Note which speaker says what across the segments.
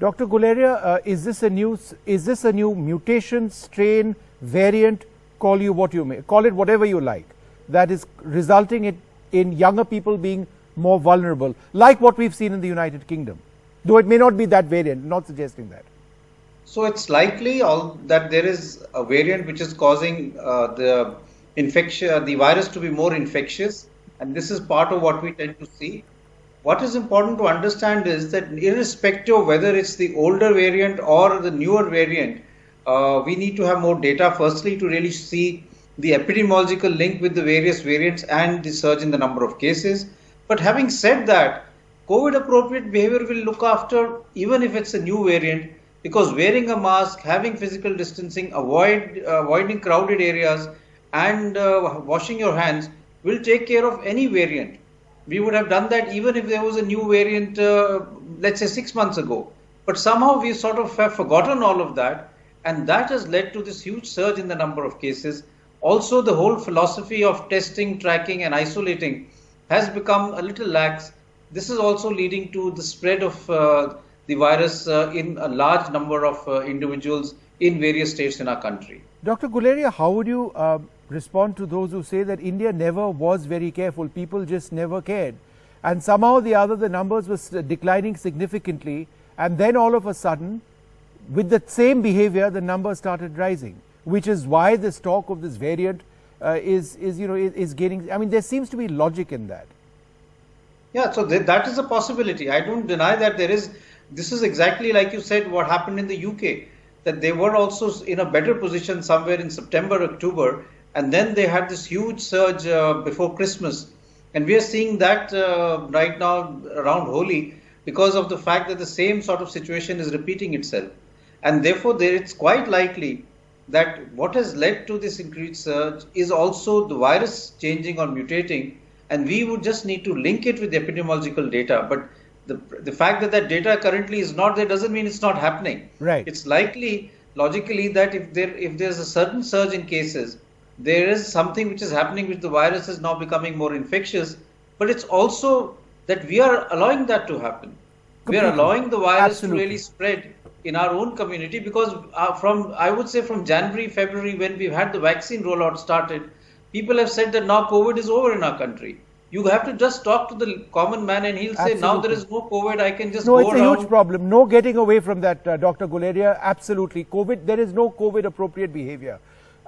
Speaker 1: Dr. Guleria, is this a new mutation, strain, variant? Call you what you may, call it whatever you like, that is resulting in younger people being more vulnerable, like what we've seen in the United Kingdom, though it may not be that variant. Not suggesting that.
Speaker 2: So it's likely that there is a variant which is causing the infection, the virus to be more infectious, and this is part of what we tend to see. What is important to understand is that irrespective of whether it's the older variant or the newer variant, we need to have more data firstly to really see the epidemiological link with the various variants and the surge in the number of cases. But having said that, COVID appropriate behavior will look after even if it's a new variant, because wearing a mask, having physical distancing, avoiding crowded areas, and washing your hands will take care of any variant. We would have done that even if there was a new variant, let's say 6 months ago. But somehow we sort of have forgotten all of that, and that has led to this huge surge in the number of cases. Also, the whole philosophy of testing, tracking, and isolating has become a little lax. This is also leading to the spread of the virus in a large number of individuals in various states in our country.
Speaker 1: Dr. Guleria, how would you respond to those who say that India never was very careful, people just never cared, and somehow or the other the numbers were declining significantly, and then all of a sudden, with the same behavior, the numbers started rising, which is why this talk of this variant is gaining. I mean, there seems to be logic in that.
Speaker 2: Yeah, so that is a possibility. I don't deny that there is. This is exactly like you said what happened in the UK, that they were also in a better position somewhere in September, October, and then they had this huge surge before Christmas. And we are seeing that right now around Holi because of the fact that the same sort of situation is repeating itself. And therefore, it's quite likely that what has led to this increased surge is also the virus changing or mutating, and we would just need to link it with the epidemiological data. But the fact that that data currently is not there doesn't mean it's not happening.
Speaker 1: Right.
Speaker 2: It's likely, logically, that if there's a certain surge in cases, there is something which is happening which the virus is now becoming more infectious, but it's also that we are allowing that to happen. We are allowing the virus to really spread in our own community, because I would say from January, February, when we've had the vaccine rollout started, people have said that now COVID is over in our country. You have to just talk to the common man and he'll say, now there is no COVID, I can just go around.
Speaker 1: No, it's a huge problem. No getting away from that, Dr. Guleria. Absolutely. COVID, there is no COVID appropriate behavior.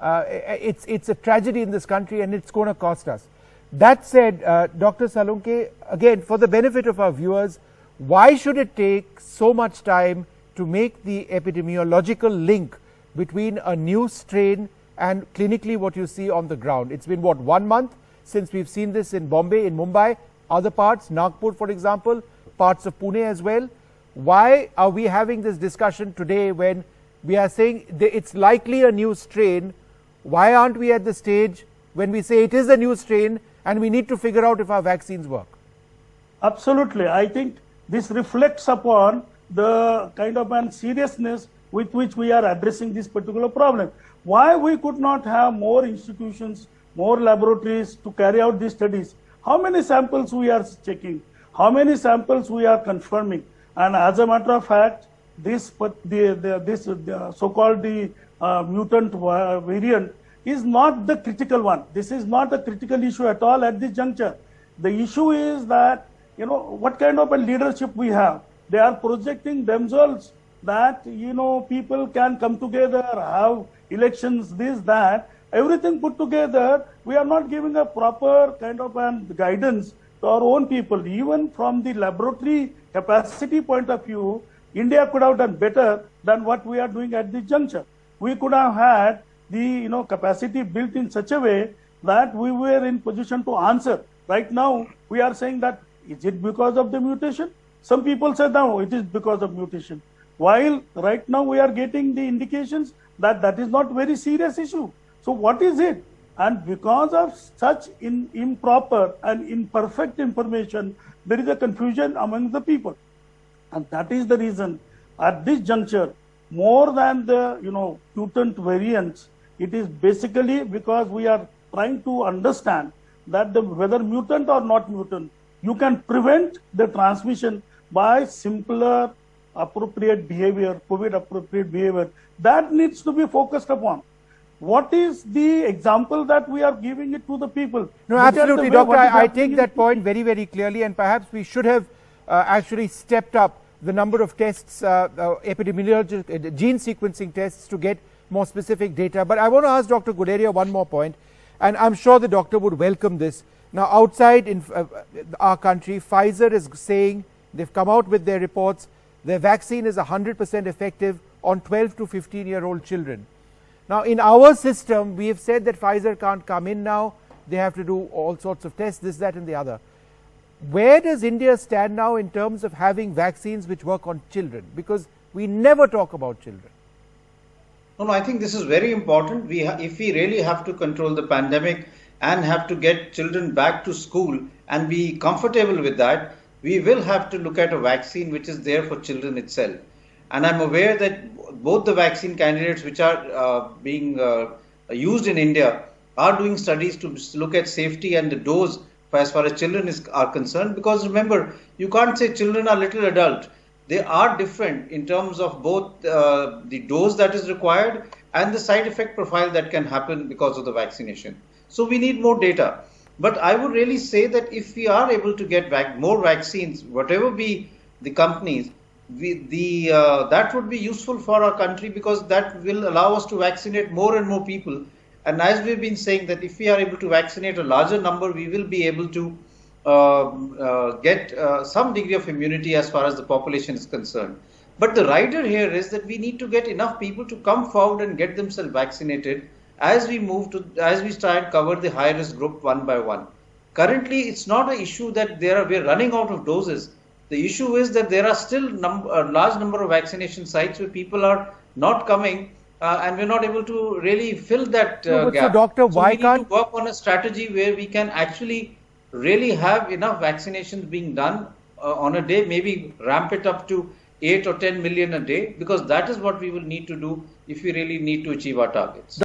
Speaker 1: It's a tragedy in this country, and it's going to cost us. That said, Dr. Salunke, again, for the benefit of our viewers, why should it take so much time to make the epidemiological link between a new strain and clinically what you see on the ground? It's been, what, 1 month since we've seen this in Bombay, in Mumbai, other parts, Nagpur, for example, parts of Pune as well. Why are we having this discussion today when we are saying it's likely a new strain? Why aren't we at the stage when we say it is a new strain and we need to figure out if our vaccines work?
Speaker 3: Absolutely. I think this reflects upon the kind of seriousness with which we are addressing this particular problem. Why we could not have more institutions, more laboratories to carry out these studies? How many samples we are checking? How many samples we are confirming? And as a matter of fact, this so-called mutant variant is not the critical one. This is not a critical issue at all at this juncture. The issue is that, what kind of a leadership we have. They are projecting themselves that, people can come together, have elections, this, that, everything put together. We are not giving a proper kind of guidance to our own people. Even from the laboratory capacity point of view, India could have done better than what we are doing at this juncture. We could have had the capacity built in such a way that we were in position to answer. Right now, we are saying that, is it because of the mutation? Some people say, no, it is because of mutation. While right now we are getting the indications that that is not very serious issue. So what is it? And because of such improper and imperfect information, there is a confusion among the people. And that is the reason at this juncture, more than the mutant variants, it is basically because we are trying to understand that whether mutant or not mutant, you can prevent the transmission by simpler appropriate behavior, COVID appropriate behavior, that needs to be focused upon. What is the example that we are giving it to the people?
Speaker 1: No,
Speaker 3: Look at the
Speaker 1: absolutely,
Speaker 3: way
Speaker 1: Doctor.
Speaker 3: what is
Speaker 1: I
Speaker 3: happening
Speaker 1: take
Speaker 3: in-
Speaker 1: that point very, very clearly, and perhaps we should have actually stepped up the number of tests, epidemiological gene sequencing tests, to get more specific data. But I want to ask Dr. Guleria one more point, and I'm sure the doctor would welcome this. Now, outside in our country, Pfizer is saying, they've come out with their reports, their vaccine is 100% effective on 12 to 15-year-old children. Now, in our system, we have said that Pfizer can't come in now. They have to do all sorts of tests, this, that, and the other. Where does India stand now in terms of having vaccines which work on children? Because we never talk about children.
Speaker 2: No, I think this is very important. If we really have to control the pandemic and have to get children back to school and be comfortable with that, we will have to look at a vaccine which is there for children itself. And I'm aware that both the vaccine candidates which are being used in India are doing studies to look at safety and the dose as far as children are concerned. Because remember, you can't say children are little adult. They are different in terms of both the dose that is required and the side effect profile that can happen because of the vaccination. So we need more data. But I would really say that if we are able to get more vaccines, whatever be the companies, that would be useful for our country, because that will allow us to vaccinate more and more people. And as we've been saying, that if we are able to vaccinate a larger number, we will be able to get some degree of immunity as far as the population is concerned. But the rider here is that we need to get enough people to come forward and get themselves vaccinated as we start cover the high risk group one by one. Currently, it's not an issue that we're running out of doses. The issue is that there are still a large number of vaccination sites where people are not coming, and we're not able to really fill that
Speaker 1: No, but
Speaker 2: gap.
Speaker 1: so, Doctor, why
Speaker 2: we need
Speaker 1: can't-
Speaker 2: to work on a strategy where we can actually really have enough vaccinations being done on a day, maybe ramp it up to 8 or 10 million a day, because that is what we will need to do if we really need to achieve our targets.